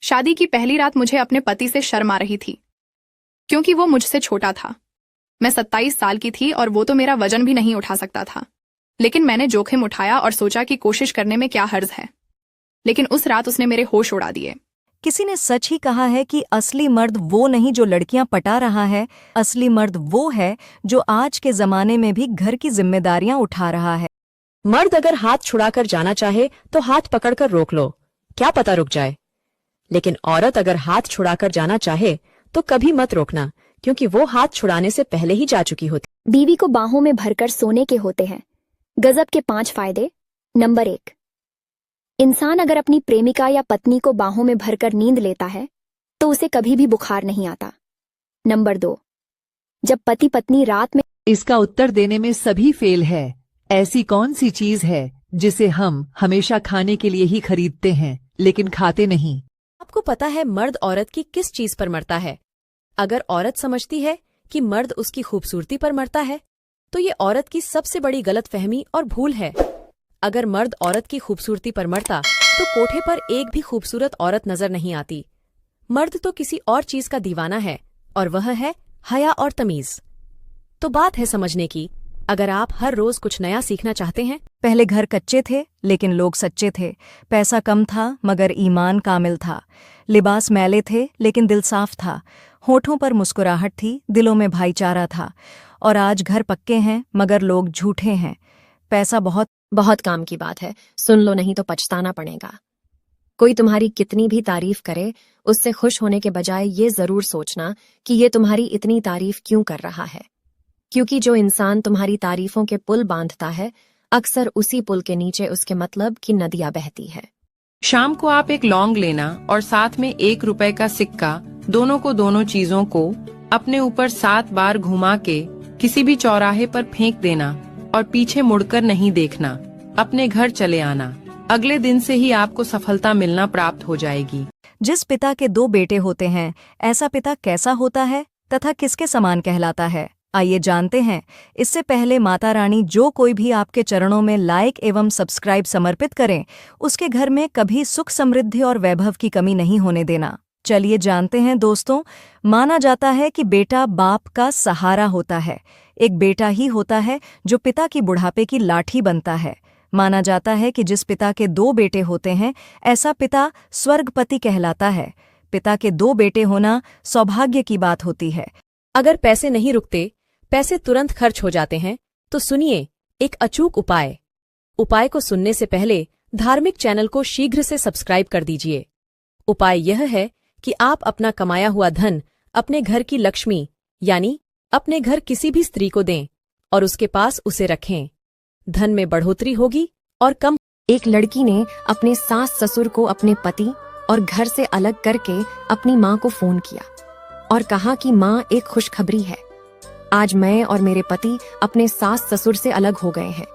शादी की पहली रात मुझे अपने पति से शर्म आ रही थी, क्योंकि वो मुझसे छोटा था। मैं 27 साल की थी और वो तो मेरा वजन भी नहीं उठा सकता था। लेकिन मैंने जोखिम उठाया और सोचा कि कोशिश करने में क्या हर्ज है। लेकिन उस रात उसने मेरे होश उड़ा दिए। किसी ने सच ही कहा है कि असली मर्द वो नहीं जो लड़कियां पटा रहा है, असली मर्द वो है जो आज के जमाने में भी घर की जिम्मेदारियां उठा रहा है। मर्द अगर हाथ छुड़ाकर जाना चाहे तो हाथ पकड़कर रोक लो, क्या पता रुक जाए। लेकिन औरत अगर हाथ छुड़ाकर जाना चाहे तो कभी मत रोकना, क्योंकि वो हाथ छुड़ाने से पहले ही जा चुकी होती। बीवी को बाहों में भरकर सोने के होते हैं गजब के 5 फायदे। नंबर 1, इंसान अगर अपनी प्रेमिका या पत्नी को बाहों में भरकर नींद लेता है तो उसे कभी भी बुखार नहीं आता। नंबर 2, जब पति पत्नी रात में इसका उत्तर देने में सभी फेल है। ऐसी कौन सी चीज है जिसे हम हमेशा खाने के लिए ही खरीदते हैं लेकिन खाते नहीं? आपको पता है मर्द औरत की किस चीज पर मरता है? अगर औरत समझती है कि मर्द उसकी खूबसूरती पर मरता है तो ये औरत की सबसे बड़ी गलतफहमी और भूल है। अगर मर्द औरत की खूबसूरती पर मरता तो कोठे पर एक भी खूबसूरत औरत नजर नहीं आती। मर्द तो किसी और चीज का दीवाना है और वह है हया और तमीज। तो बात है समझने की। अगर आप हर रोज कुछ नया सीखना चाहते हैं। पहले घर कच्चे थे लेकिन लोग सच्चे थे। पैसा कम था मगर ईमान कामिल था। लिबास मैले थे लेकिन दिल साफ था। होठों पर मुस्कुराहट थी, दिलों में भाईचारा था। और आज घर पक्के हैं मगर लोग झूठे हैं। पैसा बहुत काम की बात है, सुन लो नहीं तो पछताना पड़ेगा। कोई तुम्हारी कितनी भी तारीफ करे, उससे खुश होने के बजाय ये जरूर सोचना कि ये तुम्हारी इतनी तारीफ क्यों कर रहा है। क्योंकि जो इंसान तुम्हारी तारीफों के पुल बांधता है, अक्सर उसी पुल के नीचे उसके मतलब की नदियां बहती है। शाम को आप एक लौंग लेना और साथ में 1 रुपए का सिक्का, दोनों चीजों को अपने ऊपर 7 बार घुमा के किसी भी चौराहे पर फेंक देना और पीछे मुड़कर नहीं देखना। अपने घर चले आना। अगले दिन से ही आपको सफलता मिलना प्राप्त हो जाएगी। जिस पिता के 2 बेटे होते हैं, ऐसा पिता कैसा होता है तथा किसके समान कहलाता है, आइए जानते हैं। इससे पहले माता रानी जो कोई भी आपके चरणों में लाइक एवं सब्सक्राइब समर्पित करें, उसके घर में कभी सुख समृद्धि और वैभव की कमी नहीं होने देना। चलिए जानते हैं दोस्तों। माना जाता है कि बेटा बाप का सहारा होता है। एक बेटा ही होता है जो पिता की बुढ़ापे की लाठी बनता है। माना जाता है कि जिस पिता के 2 बेटे होते हैं, ऐसा पिता स्वर्गपति कहलाता है। पिता के 2 बेटे होना सौभाग्य की बात होती है। अगर पैसे नहीं रुकते, पैसे तुरंत खर्च हो जाते हैं, तो सुनिए एक अचूक उपाय। उपाय को सुनने से पहले धार्मिक चैनल को शीघ्र से सब्सक्राइब कर दीजिए। उपाय यह है कि आप अपना कमाया हुआ धन अपने घर की लक्ष्मी यानी अपने घर किसी भी स्त्री को दें और उसके पास उसे रखें। धन में बढ़ोतरी होगी और कम। एक लड़की ने अपने सास ससुर को अपने पति और घर से अलग करके अपनी माँ को फोन किया और कहा कि माँ, एक खुशखबरी है। आज मैं और मेरे पति अपने सास ससुर से अलग हो गए हैं।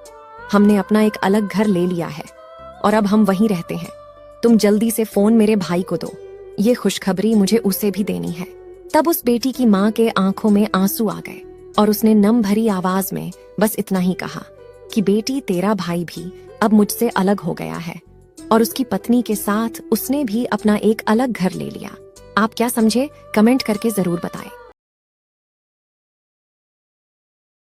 हमने अपना एक अलग घर ले लिया है और अब हम वहीं रहते हैं। तुम जल्दी से फोन मेरे भाई को दो, ये खुशखबरी मुझे उसे भी देनी है। तब उस बेटी की माँ के आंखों में आंसू आ गए और उसने नम भरी आवाज में बस इतना ही कहा कि बेटी, तेरा भाई भी अब मुझसे अलग हो गया है और उसकी पत्नी के साथ उसने भी अपना एक अलग घर ले लिया। आप क्या समझे? कमेंट करके जरूर बताएं।